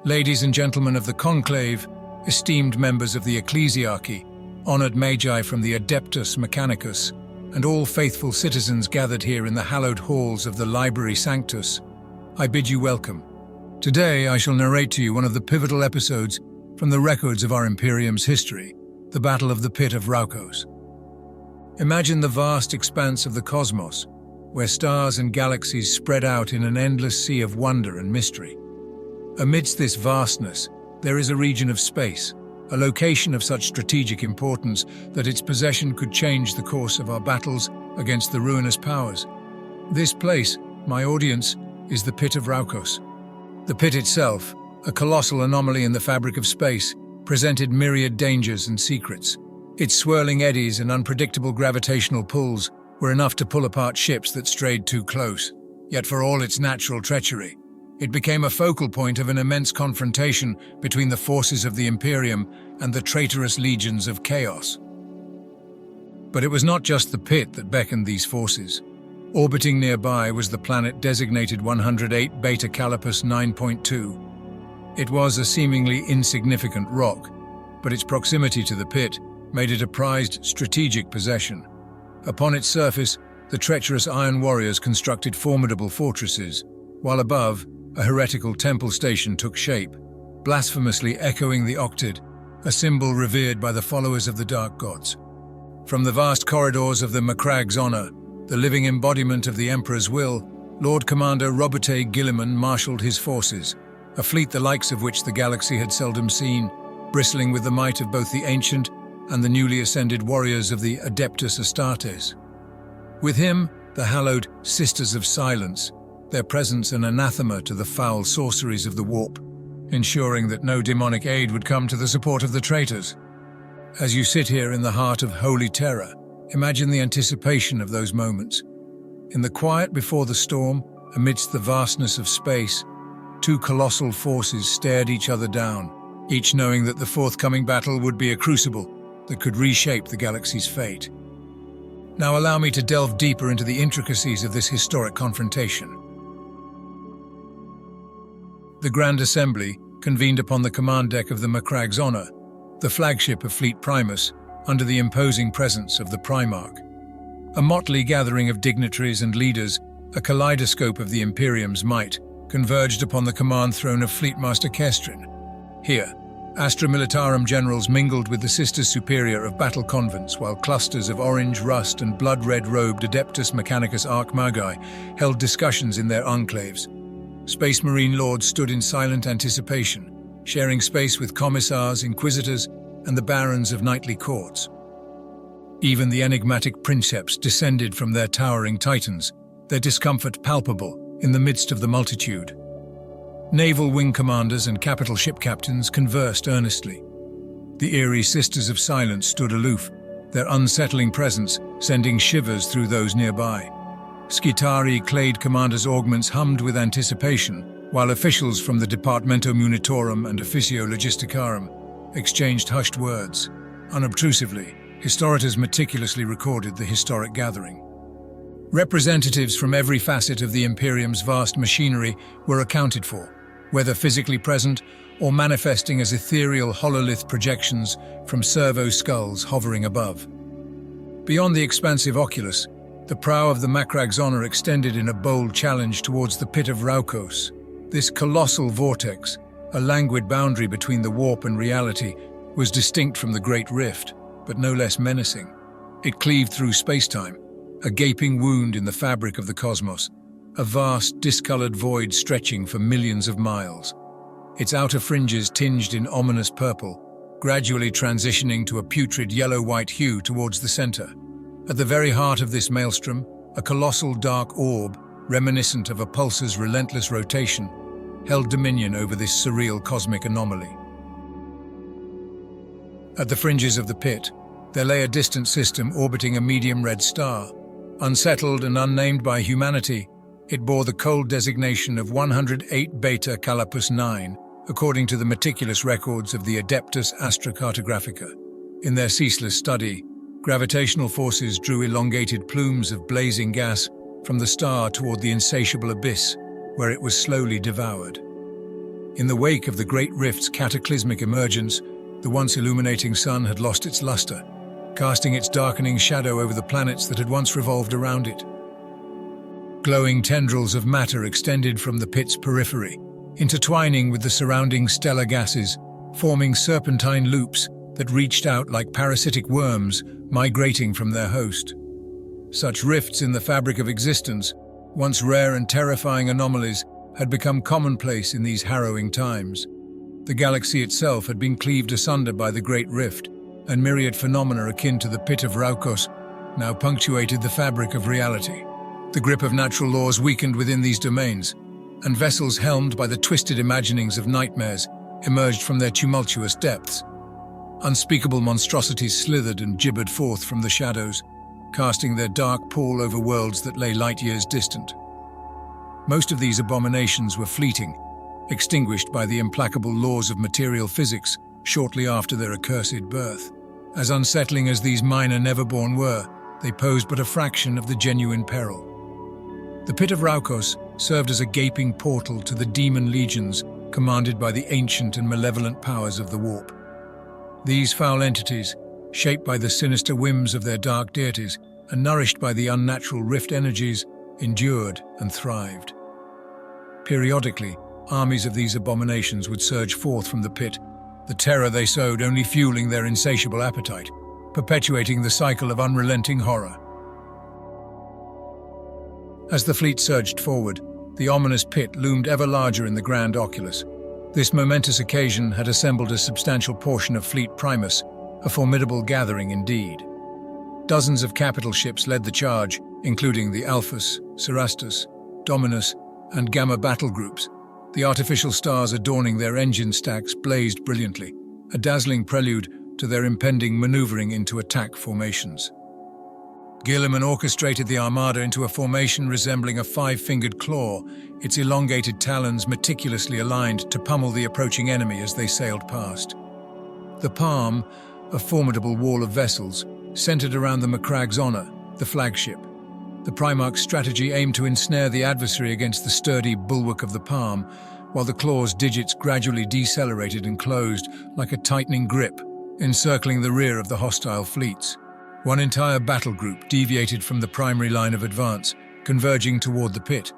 Ladies and gentlemen of the conclave, esteemed members of the ecclesiarchy, honored magi from the Adeptus Mechanicus, and all faithful citizens gathered here in the hallowed halls of the Library Sanctus, I bid you welcome. Today I shall narrate to you one of the pivotal episodes from the records of our Imperium's history, the Battle of the Pit of Raukos. Imagine the vast expanse of the cosmos, where stars and galaxies spread out in an endless sea of wonder and mystery. Amidst this vastness, there is a region of space, a location of such strategic importance that its possession could change the course of our battles against the ruinous powers. This place, my audience, is the Pit of Raukos. The pit itself, a colossal anomaly in the fabric of space, presented myriad dangers and secrets. Its swirling eddies and unpredictable gravitational pulls were enough to pull apart ships that strayed too close. Yet for all its natural treachery, it became a focal point of an immense confrontation between the forces of the Imperium and the traitorous legions of chaos. But it was not just the pit that beckoned these forces. Orbiting nearby was the planet designated 108 Beta Calipus 9.2. It was a seemingly insignificant rock, but its proximity to the pit made it a prized strategic possession. Upon its surface, the treacherous Iron Warriors constructed formidable fortresses, while above, a heretical temple station took shape, blasphemously echoing the Octid, a symbol revered by the followers of the Dark Gods. From the vast corridors of the Macrag's honor, the living embodiment of the Emperor's will, Lord Commander Robert Gilliman marshaled his forces, a fleet the likes of which the galaxy had seldom seen, bristling with the might of both the ancient and the newly ascended warriors of the Adeptus Astartes. With him, the hallowed Sisters of Silence, their presence an anathema to the foul sorceries of the warp, ensuring that no demonic aid would come to the support of the traitors. As you sit here in the heart of holy Terra, imagine the anticipation of those moments. In the quiet before the storm, amidst the vastness of space, two colossal forces stared each other down, each knowing that the forthcoming battle would be a crucible that could reshape the galaxy's fate. Now allow me to delve deeper into the intricacies of this historic confrontation. The Grand Assembly convened upon the command deck of the Macrag's Honor, the flagship of Fleet Primus, under the imposing presence of the Primarch. A motley gathering of dignitaries and leaders, a kaleidoscope of the Imperium's might, converged upon the command throne of Fleetmaster Kestrin. Here, Astra Militarum generals mingled with the Sisters Superior of battle convents, while clusters of orange, rust, and blood-red-robed Adeptus Mechanicus Archmagi held discussions in their enclaves. Space Marine lords stood in silent anticipation, sharing space with commissars, inquisitors, and the barons of knightly courts. Even the enigmatic princeps descended from their towering titans, their discomfort palpable in the midst of the multitude. Naval wing commanders and capital ship captains conversed earnestly. The eerie Sisters of Silence stood aloof, their unsettling presence sending shivers through those nearby. Skitari-clad commanders' augments hummed with anticipation, while officials from the Departamento Munitorum and Officio Logisticarum exchanged hushed words. Unobtrusively, historians meticulously recorded the historic gathering. Representatives from every facet of the Imperium's vast machinery were accounted for, whether physically present or manifesting as ethereal hololith projections from servo skulls hovering above. Beyond the expansive oculus, the prow of the Macrag's Honor extended in a bold challenge towards the Pit of Raukos. This colossal vortex, a languid boundary between the warp and reality, was distinct from the Great Rift, but no less menacing. It cleaved through space-time, a gaping wound in the fabric of the cosmos, a vast, discolored void stretching for millions of miles. Its outer fringes tinged in ominous purple, gradually transitioning to a putrid yellow-white hue towards the center. At the very heart of this maelstrom, a colossal dark orb, reminiscent of a pulsar's relentless rotation, held dominion over this surreal cosmic anomaly. At the fringes of the pit, there lay a distant system orbiting a medium red star. Unsettled and unnamed by humanity, it bore the cold designation of 108 Beta Calipus 9, according to the meticulous records of the Adeptus Astra Cartographica. In their ceaseless study, gravitational forces drew elongated plumes of blazing gas from the star toward the insatiable abyss, where it was slowly devoured. In the wake of the Great Rift's cataclysmic emergence, the once illuminating sun had lost its luster, casting its darkening shadow over the planets that had once revolved around it. Glowing tendrils of matter extended from the pit's periphery, intertwining with the surrounding stellar gases, forming serpentine loops that reached out like parasitic worms migrating from their host. Such rifts in the fabric of existence, once rare and terrifying anomalies, had become commonplace in these harrowing times. The galaxy itself had been cleaved asunder by the Great Rift, and myriad phenomena akin to the pit of Raukos now punctuated the fabric of reality. The grip of natural laws weakened within these domains, and vessels helmed by the twisted imaginings of nightmares emerged from their tumultuous depths. Unspeakable monstrosities slithered and gibbered forth from the shadows, casting their dark pall over worlds that lay light years distant. Most of these abominations were fleeting, extinguished by the implacable laws of material physics shortly after their accursed birth. As unsettling as these minor never-born were, they posed but a fraction of the genuine peril. The Pit of Raukos served as a gaping portal to the demon legions commanded by the ancient and malevolent powers of the Warp. These foul entities, shaped by the sinister whims of their dark deities and nourished by the unnatural rift energies, endured and thrived. Periodically, armies of these abominations would surge forth from the pit, the terror they sowed only fueling their insatiable appetite, perpetuating the cycle of unrelenting horror. As the fleet surged forward, the ominous pit loomed ever larger in the grand oculus. This momentous occasion had assembled a substantial portion of Fleet Primus, a formidable gathering indeed. Dozens of capital ships led the charge, including the Alphas, Cerastus, Dominus, and Gamma battle groups. The artificial stars adorning their engine stacks blazed brilliantly, a dazzling prelude to their impending maneuvering into attack formations. Guilliman orchestrated the armada into a formation resembling a five-fingered claw, its elongated talons meticulously aligned to pummel the approaching enemy as they sailed past. The Palm, a formidable wall of vessels, centered around the Macrag's Honor, the flagship. The Primarch's strategy aimed to ensnare the adversary against the sturdy bulwark of the Palm, while the claw's digits gradually decelerated and closed like a tightening grip, encircling the rear of the hostile fleets. One entire battle group deviated from the primary line of advance, converging toward the pit.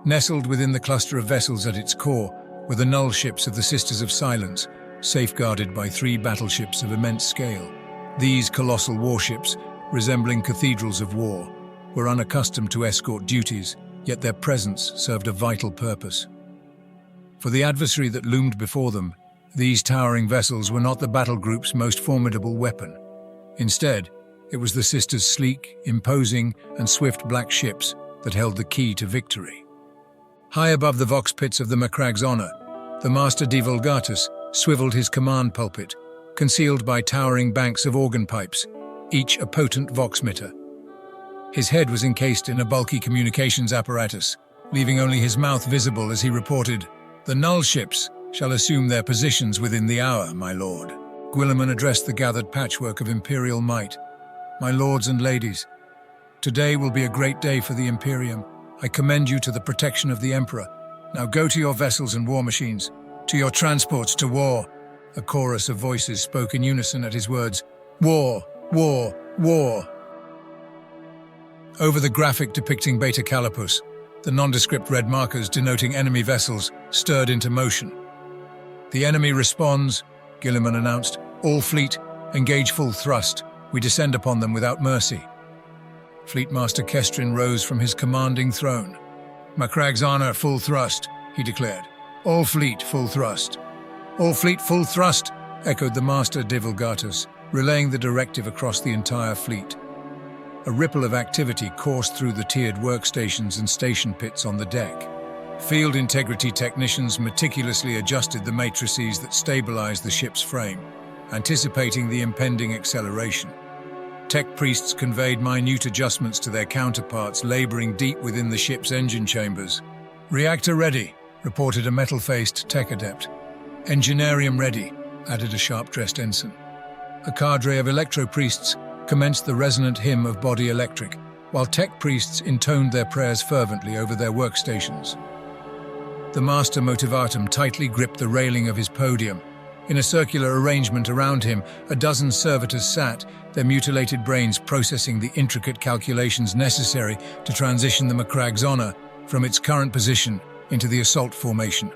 Nestled within the cluster of vessels at its core were the null ships of the Sisters of Silence, safeguarded by 3 battleships of immense scale. These colossal warships, resembling cathedrals of war, were unaccustomed to escort duties, yet their presence served a vital purpose. For the adversary that loomed before them, these towering vessels were not the battle group's most formidable weapon. Instead, it was the Sisters' sleek, imposing, and swift black ships that held the key to victory. High above the vox pits of the Macrag's Honor, the Master Divulgatus swiveled his command pulpit, concealed by towering banks of organ pipes, each a potent voxmeter. His head was encased in a bulky communications apparatus, leaving only his mouth visible as he reported, "The null ships shall assume their positions within the hour, my lord." Guilliman addressed the gathered patchwork of Imperial might. "My lords and ladies, today will be a great day for the Imperium. I commend you to the protection of the Emperor. Now go to your vessels and war machines, to your transports to war." A chorus of voices spoke in unison at his words, "War! War! War!" Over the graphic depicting Beta Calipus, the nondescript red markers denoting enemy vessels stirred into motion. "The enemy responds," Guilliman announced. "All fleet, engage full thrust. We descend upon them without mercy." Fleet Master Kestrin rose from his commanding throne. "Macrag's Honor, full thrust," he declared. "All fleet, full thrust." "All fleet, full thrust," echoed the Master Divulgatus, relaying the directive across the entire fleet. A ripple of activity coursed through the tiered workstations and station pits on the deck. Field integrity technicians meticulously adjusted the matrices that stabilized the ship's frame, anticipating the impending acceleration. Tech priests conveyed minute adjustments to their counterparts laboring deep within the ship's engine chambers. "Reactor ready," reported a metal-faced tech adept. "Engineerium ready," added a sharp-dressed ensign. A cadre of electro-priests commenced the resonant hymn of body electric, while tech priests intoned their prayers fervently over their workstations. the master motivatum tightly gripped the railing of his podium. In a circular arrangement around him, a dozen servitors sat, their mutilated brains processing the intricate calculations necessary to transition the Macrag's honor from its current position into the assault formation.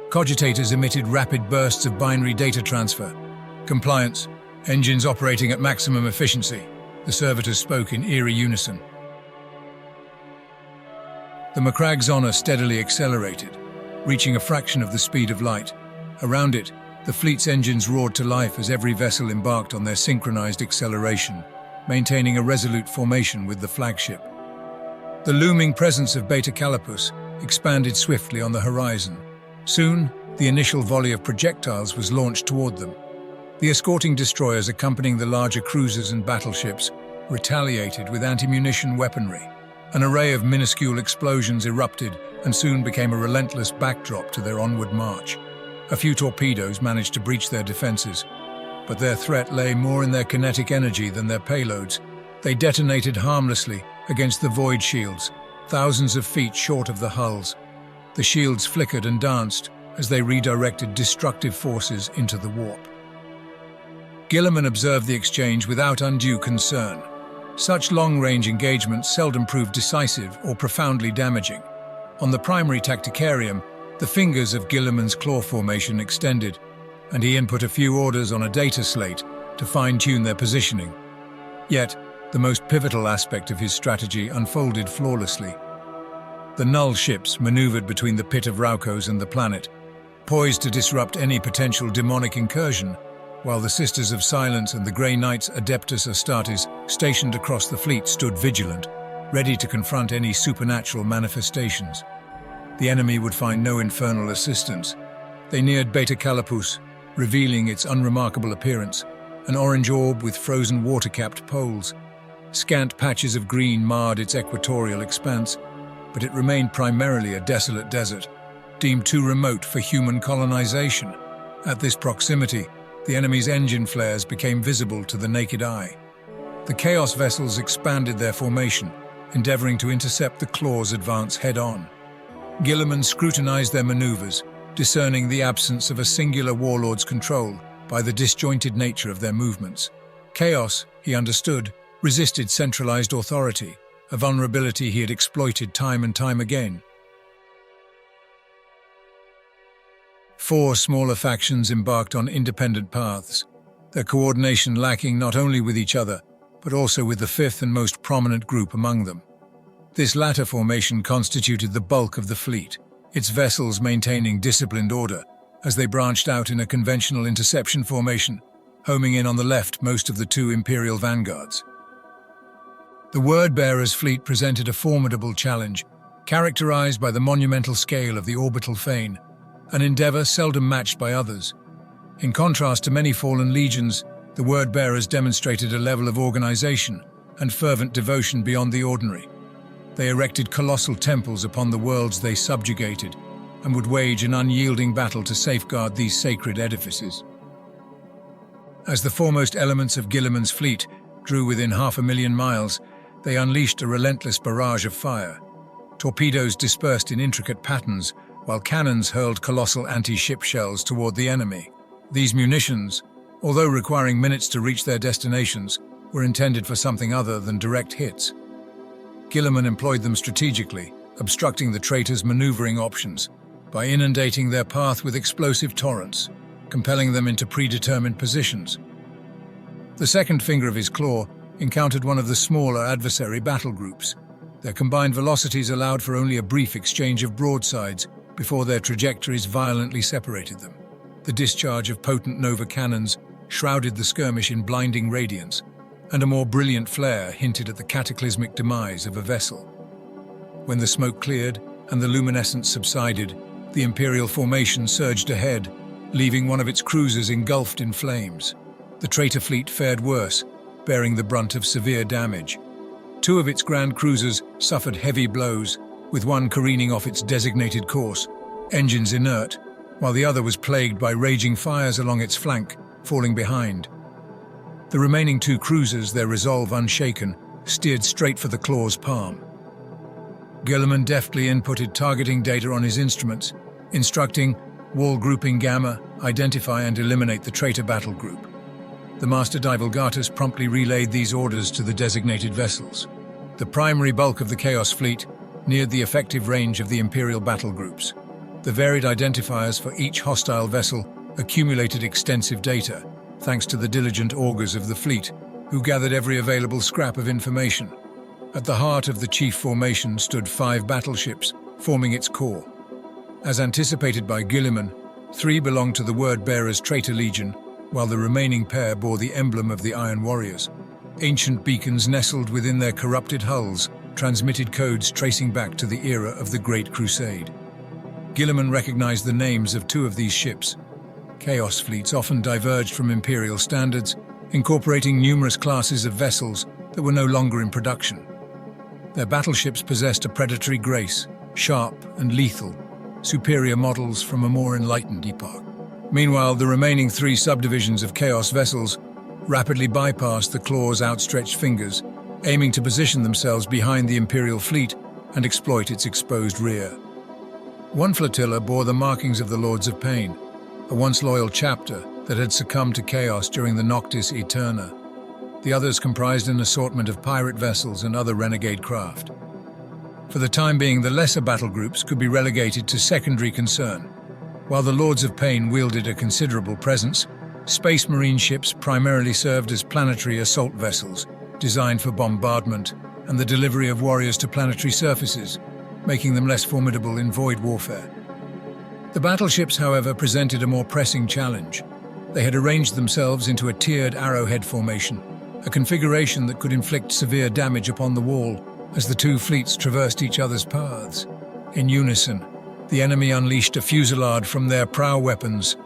Cogitators emitted rapid bursts of binary data transfer. Compliance. Engines operating at maximum efficiency. The servitors spoke in eerie unison. The Macrag's honor steadily accelerated, reaching a fraction of the speed of light. Around it, the fleet's engines roared to life as every vessel embarked on their synchronized acceleration, maintaining a resolute formation with the flagship. The looming presence of Beta Calipus expanded swiftly on the horizon. Soon, the initial volley of projectiles was launched toward them. The escorting destroyers accompanying the larger cruisers and battleships retaliated with anti-munition weaponry. An array of minuscule explosions erupted and soon became a relentless backdrop to their onward march. A few torpedoes managed to breach their defenses, but their threat lay more in their kinetic energy than their payloads. They detonated harmlessly against the void shields, thousands of feet short of the hulls. The shields flickered and danced as they redirected destructive forces into the warp. Guilliman observed the exchange without undue concern. Such long-range engagements seldom proved decisive or profoundly damaging. On the primary tacticarium, the fingers of Guilliman's claw formation extended, and he input a few orders on a data slate to fine-tune their positioning. Yet, the most pivotal aspect of his strategy unfolded flawlessly. The null ships maneuvered between the pit of Raukos and the planet, poised to disrupt any potential demonic incursion, while the Sisters of Silence and the Grey Knights Adeptus Astartes stationed across the fleet stood vigilant, ready to confront any supernatural manifestations. The enemy would find no infernal assistance. They neared Beta Calipus, revealing its unremarkable appearance, an orange orb with frozen water-capped poles. Scant patches of green marred its equatorial expanse, but it remained primarily a desolate desert, deemed too remote for human colonization. At this proximity, the enemy's engine flares became visible to the naked eye. The Chaos vessels expanded their formation, endeavoring to intercept the Claw's advance head-on. Guilliman scrutinized their maneuvers, discerning the absence of a singular warlord's control by the disjointed nature of their movements. Chaos, he understood, resisted centralized authority, a vulnerability he had exploited time and time again. 4 smaller factions embarked on independent paths, their coordination lacking not only with each other, but also with the 5th and most prominent group among them. This latter formation constituted the bulk of the fleet, its vessels maintaining disciplined order as they branched out in a conventional interception formation, homing in on the left most of the 2 Imperial vanguards. The Word-Bearers' fleet presented a formidable challenge, characterized by the monumental scale of the orbital fane, an endeavor seldom matched by others. In contrast to many fallen legions, the Word-Bearers demonstrated a level of organization and fervent devotion beyond the ordinary. They erected colossal temples upon the worlds they subjugated and would wage an unyielding battle to safeguard these sacred edifices. As the foremost elements of Guilliman's fleet drew within 500,000 miles, they unleashed a relentless barrage of fire. Torpedoes dispersed in intricate patterns, while cannons hurled colossal anti-ship shells toward the enemy. These munitions, although requiring minutes to reach their destinations, were intended for something other than direct hits. Guilliman employed them strategically, obstructing the traitors' maneuvering options by inundating their path with explosive torrents, compelling them into predetermined positions. The second finger of his claw encountered one of the smaller adversary battle groups. Their combined velocities allowed for only a brief exchange of broadsides before their trajectories violently separated them. The discharge of potent Nova cannons shrouded the skirmish in blinding radiance, and a more brilliant flare hinted at the cataclysmic demise of a vessel. When the smoke cleared and the luminescence subsided, the Imperial formation surged ahead, leaving one of its cruisers engulfed in flames. The traitor fleet fared worse, bearing the brunt of severe damage. 2 of its grand cruisers suffered heavy blows, with one careening off its designated course, engines inert, while the other was plagued by raging fires along its flank, falling behind. The remaining 2 cruisers, their resolve unshaken, steered straight for the Claw's palm. Guilliman deftly inputted targeting data on his instruments, instructing Wall Grouping Gamma, identify and eliminate the traitor battle group. The Master Divulgatus promptly relayed these orders to the designated vessels. The primary bulk of the Chaos Fleet neared the effective range of the Imperial battle groups. The varied identifiers for each hostile vessel accumulated extensive data, thanks to the diligent augurs of the fleet, who gathered every available scrap of information. At the heart of the chief formation stood 5 battleships, forming its core. As anticipated by Guilliman, 3 belonged to the Word-Bearers Traitor Legion, while the remaining pair bore the emblem of the Iron Warriors. Ancient beacons nestled within their corrupted hulls transmitted codes tracing back to the era of the Great Crusade. Guilliman recognized the names of 2 of these ships. Chaos fleets often diverged from Imperial standards, incorporating numerous classes of vessels that were no longer in production. Their battleships possessed a predatory grace, sharp and lethal, superior models from a more enlightened epoch. Meanwhile, the remaining 3 subdivisions of Chaos vessels rapidly bypassed the claw's outstretched fingers, aiming to position themselves behind the Imperial fleet and exploit its exposed rear. One flotilla bore the markings of the Lords of Pain, a once loyal chapter that had succumbed to chaos during the Noctis Aeterna. The others comprised an assortment of pirate vessels and other renegade craft. For the time being, the lesser battle groups could be relegated to secondary concern. While the Lords of Pain wielded a considerable presence, Space Marine ships primarily served as planetary assault vessels, designed for bombardment and the delivery of warriors to planetary surfaces, making them less formidable in void warfare. The battleships, however, presented a more pressing challenge. They had arranged themselves into a tiered arrowhead formation, a configuration that could inflict severe damage upon the wall as the 2 fleets traversed each other's paths. In unison, the enemy unleashed a fusillade from their prow weapons.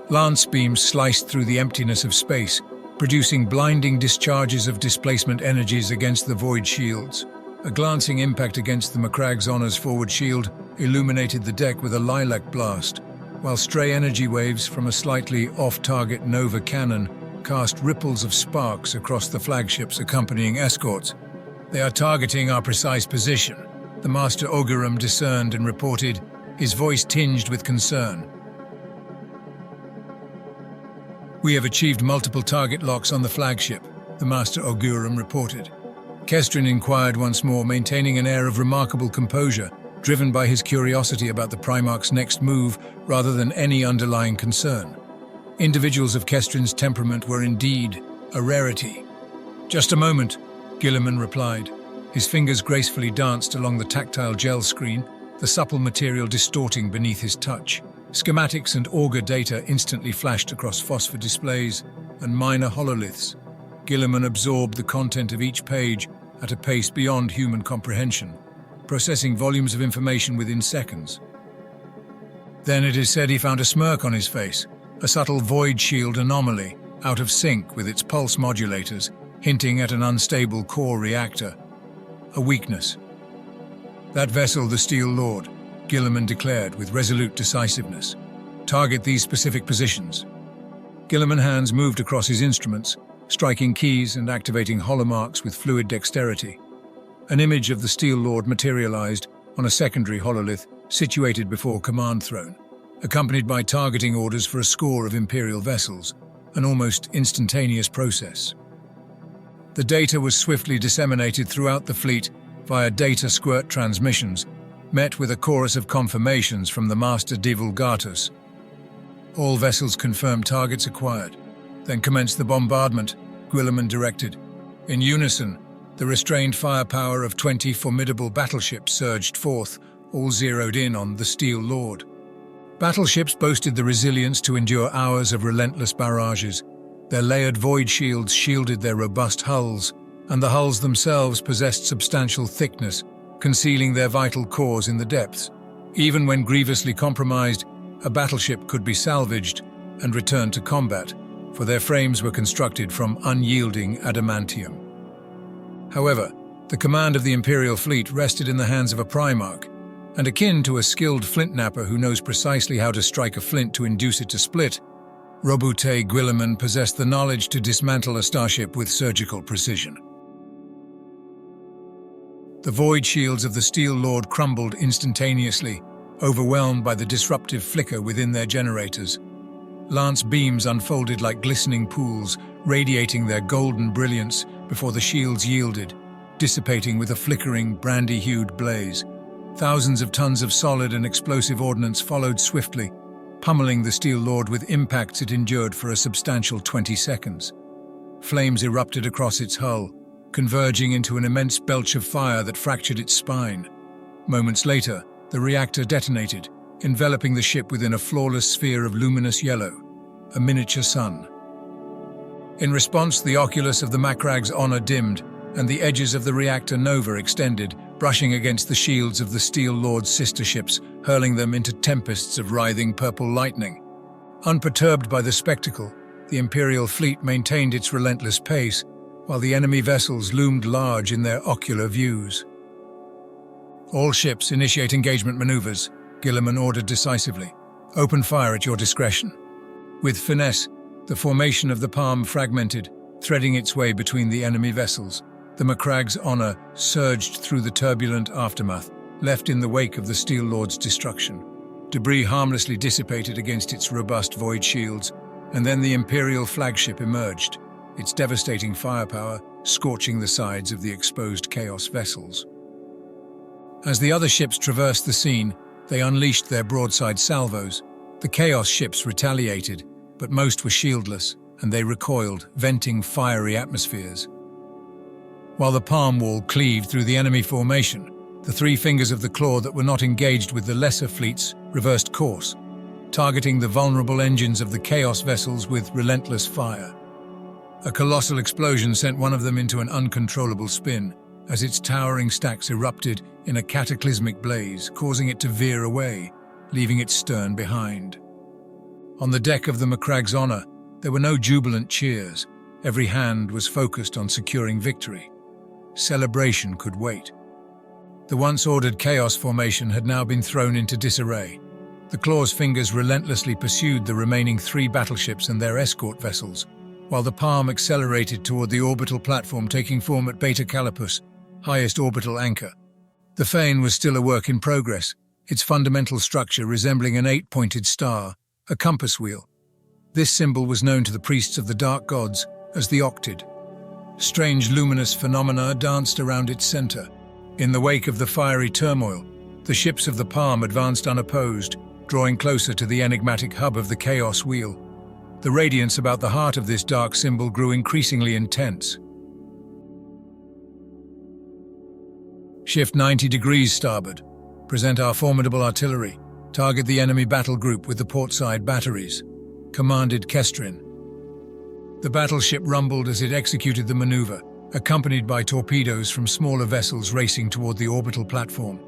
Lance beams sliced through the emptiness of space, producing blinding discharges of displacement energies against the void shields. A glancing impact against the Macrag's Honor's forward shield illuminated the deck with a lilac blast, while stray energy waves from a slightly off-target Nova cannon cast ripples of sparks across the flagship's accompanying escorts. "They are targeting our precise position," the Master Augurum discerned and reported, his voice tinged with concern. "We have achieved multiple target locks on the flagship," the Master Augurum reported. Kestrin inquired once more, maintaining an air of remarkable composure, driven by his curiosity about the Primarch's next move rather than any underlying concern. Individuals of Kestrin's temperament were indeed a rarity. "Just a moment," Guilliman replied. His fingers gracefully danced along the tactile gel screen, the supple material distorting beneath his touch. Schematics and augur data instantly flashed across phosphor displays and minor hololiths. Guilliman absorbed the content of each page at a pace beyond human comprehension, processing volumes of information within seconds. Then it is said he found a smirk on his face, a subtle void shield anomaly, out of sync with its pulse modulators, hinting at an unstable core reactor. A weakness. "That vessel, the Steel Lord," Guilliman declared with resolute decisiveness. "Target these specific positions." Guilliman's hands moved across his instruments, striking keys and activating holomarks with fluid dexterity. An image of the Steel Lord materialized on a secondary hololith situated before Command Throne, accompanied by targeting orders for a score of Imperial vessels, an almost instantaneous process. The data was swiftly disseminated throughout the fleet via data squirt transmissions, met with a chorus of confirmations from the Master Divulgatus. All vessels confirmed targets acquired. Then commenced the bombardment, Guilliman directed. In unison, the restrained firepower of 20 formidable battleships surged forth, all zeroed in on the Steel Lord. Battleships boasted the resilience to endure hours of relentless barrages. Their layered void shields shielded their robust hulls, and the hulls themselves possessed substantial thickness, concealing their vital cores in the depths. Even when grievously compromised, a battleship could be salvaged and returned to combat, for their frames were constructed from unyielding adamantium. However, the command of the Imperial fleet rested in the hands of a Primarch, and akin to a skilled flint-napper who knows precisely how to strike a flint to induce it to split, Robute Guilliman possessed the knowledge to dismantle a starship with surgical precision. The void shields of the Steel Lord crumbled instantaneously, overwhelmed by the disruptive flicker within their generators. Lance beams unfolded like glistening pools, radiating their golden brilliance before the shields yielded, dissipating with a flickering, brandy-hued blaze. Thousands of tons of solid and explosive ordnance followed swiftly, pummeling the Steel Lord with impacts it endured for a substantial 20 seconds. Flames erupted across its hull, converging into an immense belch of fire that fractured its spine. Moments later, the reactor detonated, enveloping the ship within a flawless sphere of luminous yellow, a miniature sun. In response, the oculus of the Macrag's Honor dimmed, and the edges of the reactor Nova extended, brushing against the shields of the Steel Lord's sister ships, hurling them into tempests of writhing purple lightning. Unperturbed by the spectacle, the Imperial fleet maintained its relentless pace, while the enemy vessels loomed large in their ocular views. "All ships initiate engagement maneuvers," Guilliman ordered decisively. "Open fire at your discretion." With finesse, the formation of the Palm fragmented, threading its way between the enemy vessels. The Macrag's Honor surged through the turbulent aftermath, left in the wake of the Steel Lord's destruction. Debris harmlessly dissipated against its robust void shields, and then the Imperial flagship emerged, its devastating firepower scorching the sides of the exposed Chaos vessels. As the other ships traversed the scene, they unleashed their broadside salvos. The Chaos ships retaliated, but most were shieldless, and they recoiled, venting fiery atmospheres. While the Palm Wall cleaved through the enemy formation, the three fingers of the claw that were not engaged with the lesser fleets reversed course, targeting the vulnerable engines of the Chaos vessels with relentless fire. A colossal explosion sent one of them into an uncontrollable spin, as its towering stacks erupted in a cataclysmic blaze, causing it to veer away, leaving its stern behind. On the deck of the Macrag's Honor, there were no jubilant cheers. Every hand was focused on securing victory. Celebration could wait. The once ordered Chaos formation had now been thrown into disarray. The Claw's fingers relentlessly pursued the remaining three battleships and their escort vessels, while the Palm accelerated toward the orbital platform taking form at Beta Calipus, highest orbital anchor. The Fane was still a work in progress, its fundamental structure resembling an 8-pointed star, a compass wheel. This symbol was known to the priests of the Dark Gods as the Octid. Strange luminous phenomena danced around its center. In the wake of the fiery turmoil, the ships of the Palm advanced unopposed, drawing closer to the enigmatic hub of the Chaos Wheel. The radiance about the heart of this dark symbol grew increasingly intense. "Shift 90 degrees starboard. Present our formidable artillery. Target the enemy battle group with the portside batteries," commanded Kestrin. The battleship rumbled as it executed the maneuver, accompanied by torpedoes from smaller vessels racing toward the orbital platform.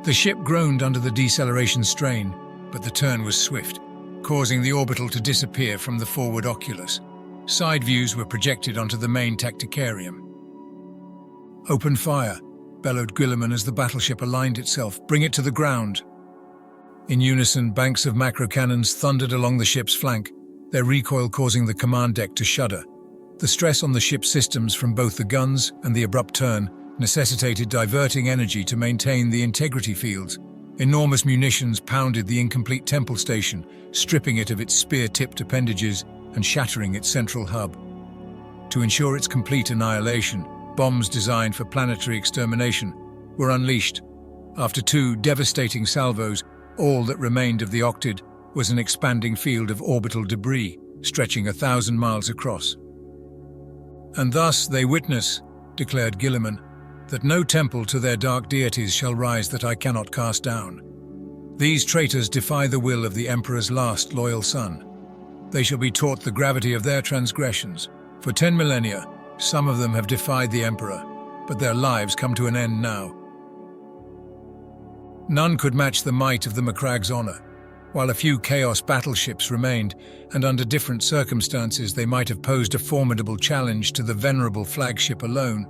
The ship groaned under the deceleration strain, but the turn was swift, causing the orbital to disappear from the forward oculus. Side views were projected onto the main tacticarium. "Open fire," bellowed Guilliman as the battleship aligned itself. "Bring it to the ground." In unison, banks of macro cannons thundered along the ship's flank, their recoil causing the command deck to shudder. The stress on the ship's systems from both the guns and the abrupt turn necessitated diverting energy to maintain the integrity fields. Enormous munitions pounded the incomplete temple station, stripping it of its spear-tipped appendages and shattering its central hub. To ensure its complete annihilation, bombs designed for planetary extermination were unleashed. After two devastating salvos, all that remained of the Octid was an expanding field of orbital debris, stretching 1,000 miles across. "And thus they witness," declared Guilliman, "that no temple to their dark deities shall rise that I cannot cast down. These traitors defy the will of the Emperor's last loyal son. They shall be taught the gravity of their transgressions. For 10 millennia, some of them have defied the Emperor, but their lives come to an end now." None could match the might of the Macrag's Honor. While a few Chaos battleships remained, and under different circumstances they might have posed a formidable challenge to the venerable flagship alone,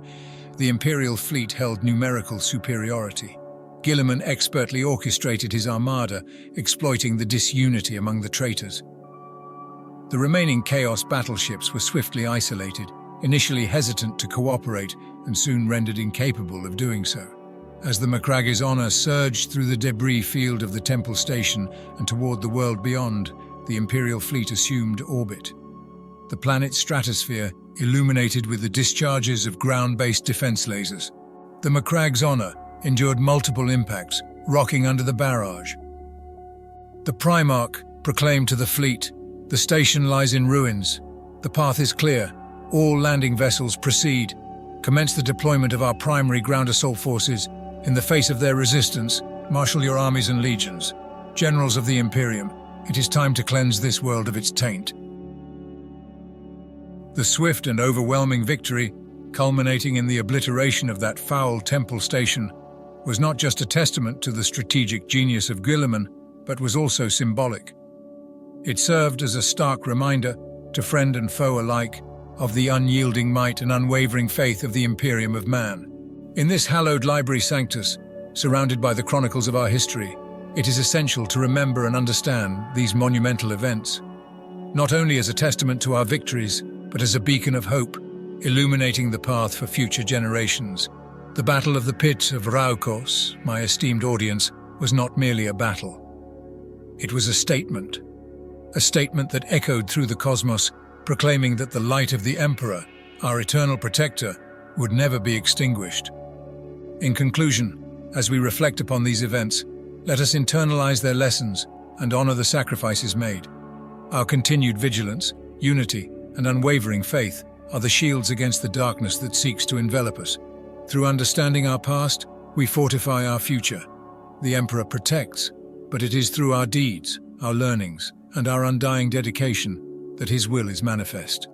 the Imperial fleet held numerical superiority. Guilliman expertly orchestrated his armada, exploiting the disunity among the traitors. The remaining Chaos battleships were swiftly isolated, initially hesitant to cooperate and soon rendered incapable of doing so. As the Macrage's honor surged through the debris field of the temple station and toward the world beyond, the Imperial fleet assumed orbit. The planet's stratosphere illuminated with the discharges of ground-based defense lasers. The Macrage's honor endured multiple impacts, rocking under the barrage. The Primarch proclaimed to the fleet, "The station lies in ruins. The path is clear. All landing vessels proceed. Commence the deployment of our primary ground assault forces. In the face of their resistance, marshal your armies and legions. Generals of the Imperium, it is time to cleanse this world of its taint." The swift and overwhelming victory, culminating in the obliteration of that foul temple station, was not just a testament to the strategic genius of Guilliman, but was also symbolic. It served as a stark reminder, to friend and foe alike, of the unyielding might and unwavering faith of the Imperium of Man. In this hallowed library sanctus, surrounded by the chronicles of our history, it is essential to remember and understand these monumental events, not only as a testament to our victories, but as a beacon of hope, illuminating the path for future generations. The Battle of the Pit of Raukos, my esteemed audience, was not merely a battle. It was a statement that echoed through the cosmos, proclaiming that the light of the Emperor, our eternal protector, would never be extinguished. In conclusion, as we reflect upon these events, let us internalize their lessons and honor the sacrifices made. Our continued vigilance, unity, and unwavering faith are the shields against the darkness that seeks to envelop us. Through understanding our past, we fortify our future. The Emperor protects, but it is through our deeds, our learnings, and our undying dedication that his will is manifest.